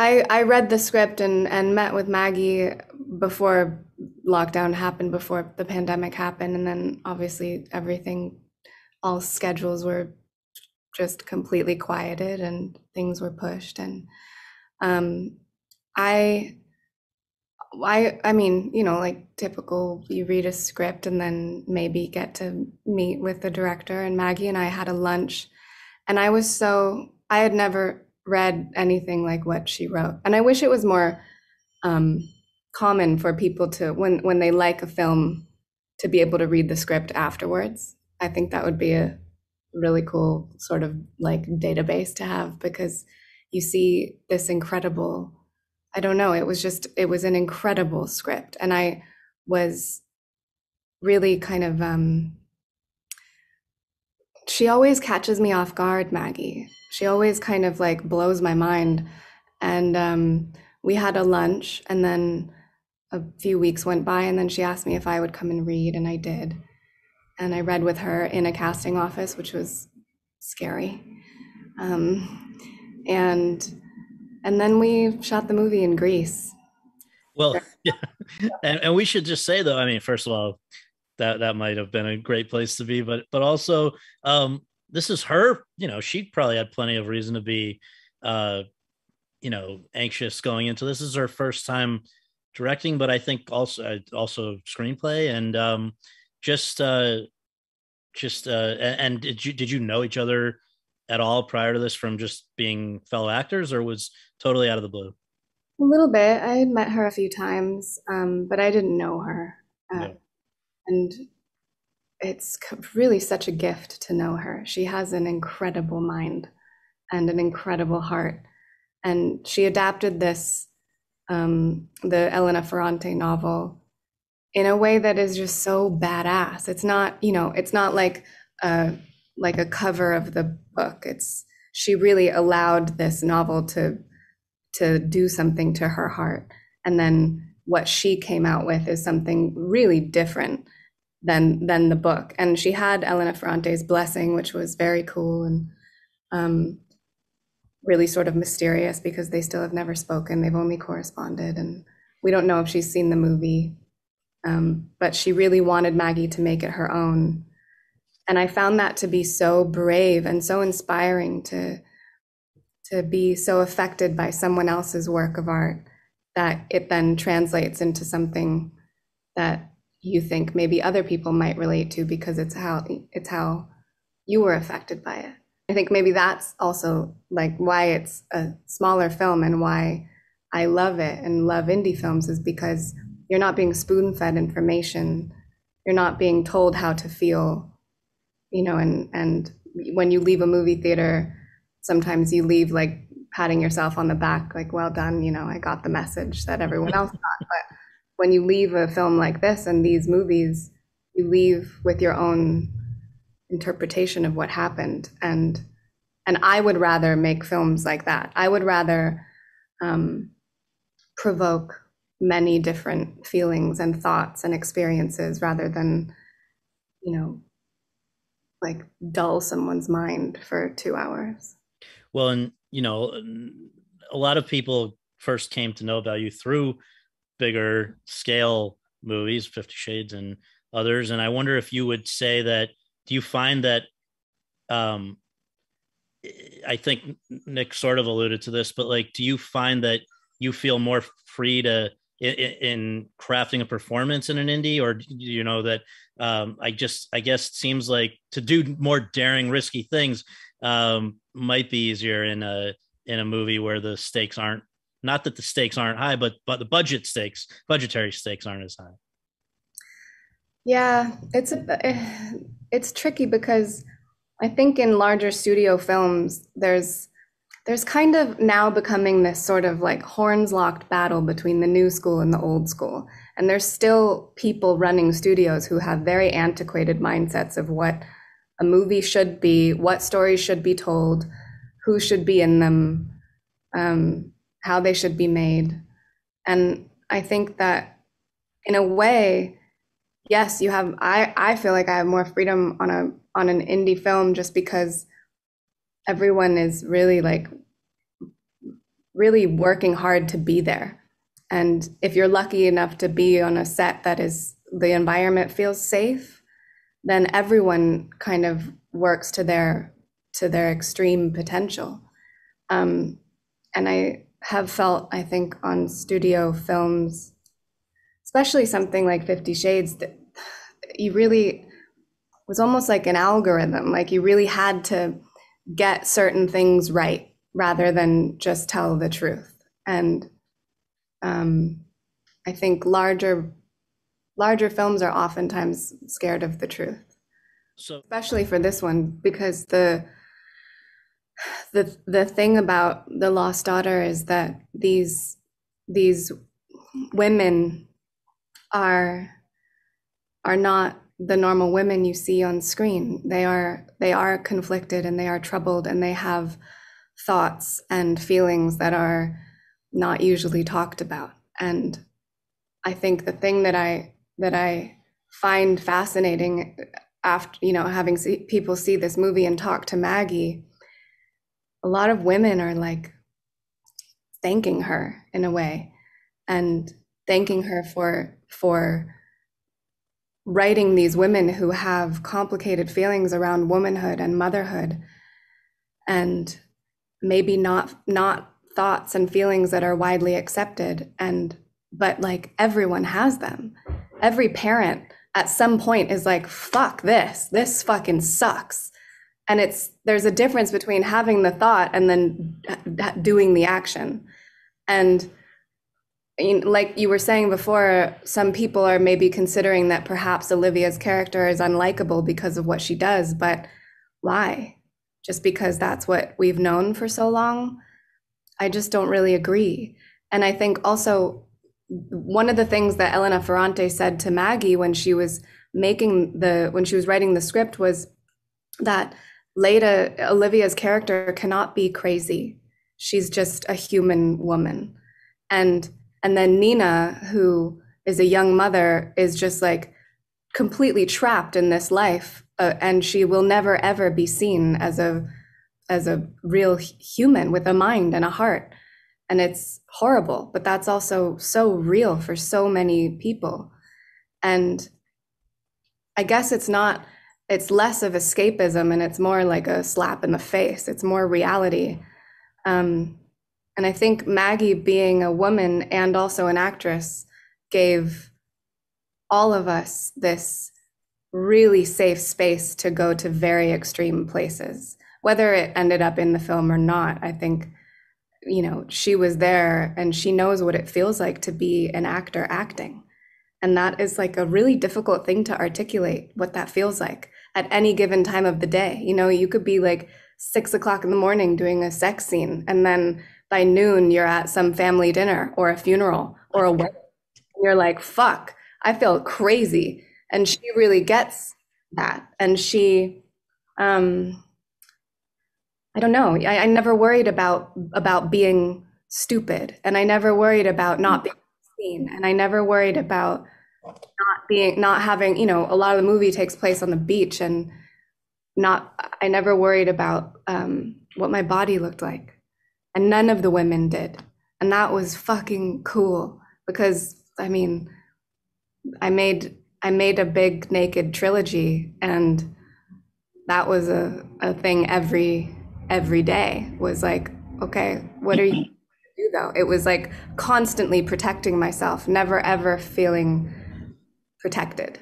I read the script and met with Maggie before lockdown happened, before the pandemic happened, and then obviously everything, all schedules were just completely quieted and things were pushed. And um, I I mean, like typical, you read a script and then maybe get to meet with the director. And Maggie and I had a lunch, and I had never read anything like what she wrote. And I wish it was more um, common for people to, when they like a film, to be able to read the script afterwards. I think that would be a really cool sort of like database to have, because you see this incredible, I don't know, it was an incredible script. And I was really kind of, she always catches me off guard, Maggie. She always kind of like blows my mind. And we had a lunch, and then a few weeks went by, and then she asked me if I would come and read, and I did. And I read with her in a casting office, which was scary. Um, and and then we shot the movie in Greece. Well, yeah. And we should just say though, I mean, first of all, that might have been a great place to be, but also this is her, she probably had plenty of reason to be uh anxious going into this. This is her first time directing, but I think also screenplay. And just and did you know each other at all prior to this from just being fellow actors, or was totally out of the blue? A little bit. I had met her a few times, but I didn't know her. Uh, Yeah. and it's really such a gift to know her. She has an incredible mind and an incredible heart. And she adapted the Elena Ferrante novel in a way that is just so badass. It's not, it's not a like a cover of the book. She really allowed this novel to do something to her heart. And then what she came out with is something really different than the book. And she had Elena Ferrante's blessing, which was very cool and um, really sort of mysterious, because they still have never spoken. They've only corresponded, and we don't know if she's seen the movie. But she really wanted Maggie to make it her own. And I found that to be so brave and so inspiring, to be so affected by someone else's work of art, that it then translates into something that you think maybe other people might relate to, because it's how you were affected by it. I think maybe that's also like why it's a smaller film, and why I love it and love indie films, is because you're not being spoon-fed information. You're not being told how to feel, and when you leave a movie theater, sometimes you leave like patting yourself on the back, like, well done, I got the message that everyone else got. But when you leave a film like this and these movies, you leave with your own interpretation of what happened. And I would rather make films like that. I would rather um, provoke many different feelings and thoughts and experiences, rather than, you know, like dull someone's mind for 2 hours. Well, and a lot of people first came to know about you through bigger scale movies, 50 Shades and others. And I wonder if you would say that, do you find that, um, I think Nick sort of alluded to this, but like, do you find that you feel more free in crafting a performance in an indie, or do you know that I guess it seems like to do more daring, risky things might be easier in a movie where the stakes aren't, not that the stakes aren't high, but the budgetary stakes aren't as high. Yeah, it's tricky, because I think in larger studio films, there's kind of now becoming this sort of like horns locked battle between the new school and the old school. And there's still people running studios who have very antiquated mindsets of what a movie should be, what stories should be told, who should be in them, how they should be made. And I think that in a way, yes, I feel like I have more freedom on an indie film, just because everyone is really like really working hard to be there. And if you're lucky enough to be on a set that is, the environment feels safe, then everyone kind of works to their extreme potential. And I have felt, I think, on studio films, especially something like 50 Shades, that you really was almost like an algorithm. Like you really had to get certain things right rather than just tell the truth. And I think larger films are oftentimes scared of the truth. So Especially for this one, because the thing about The Lost Daughter is that these women are not the normal women you see on screen. They are conflicted, and they are troubled, and they have thoughts and feelings that are not usually talked about. And I think the thing that I find fascinating after, having people see this movie and talk to Maggie, a lot of women are like thanking her in a way, and thanking her for writing these women who have complicated feelings around womanhood and motherhood, and maybe not thoughts and feelings that are widely accepted, but like everyone has them. Every parent at some point is like, fuck this fucking sucks. And there's a difference between having the thought and then doing the action. And like you were saying before, some people are maybe considering that perhaps Olivia's character is unlikable because of what she does, but why? Just because that's what we've known for so long? I just don't really agree. And I think also one of the things that Elena Ferrante said to Maggie when she was writing the script was that Leda, Olivia's character, cannot be crazy. She's just a human woman. And then Nina, who is a young mother, is just like completely trapped in this life, and she will never ever be seen as a real human with a mind and a heart. And it's horrible, but that's also so real for so many people. And I guess it's less of escapism, and it's more like a slap in the face. It's more reality. And I think Maggie, being a woman and also an actress, gave all of us this really safe space to go to very extreme places. Whether it ended up in the film or not, I think, she was there and she knows what it feels like to be an actor acting. And that is like a really difficult thing to articulate, what that feels like at any given time of the day. You could be like 6 o'clock in the morning doing a sex scene, and then by noon you're at some family dinner or a funeral or a wedding. And you're like, fuck, I feel crazy. And she really gets that. And she, I don't know. I never worried about being stupid, and I never worried about not being seen, and I never worried about not having, a lot of the movie takes place on the beach, and I never worried about what my body looked like, and none of the women did, and that was fucking cool, because I mean, I made a big naked trilogy, and that was a thing every day was like, okay, what are you gonna do though? It was like constantly protecting myself, never ever feeling protected.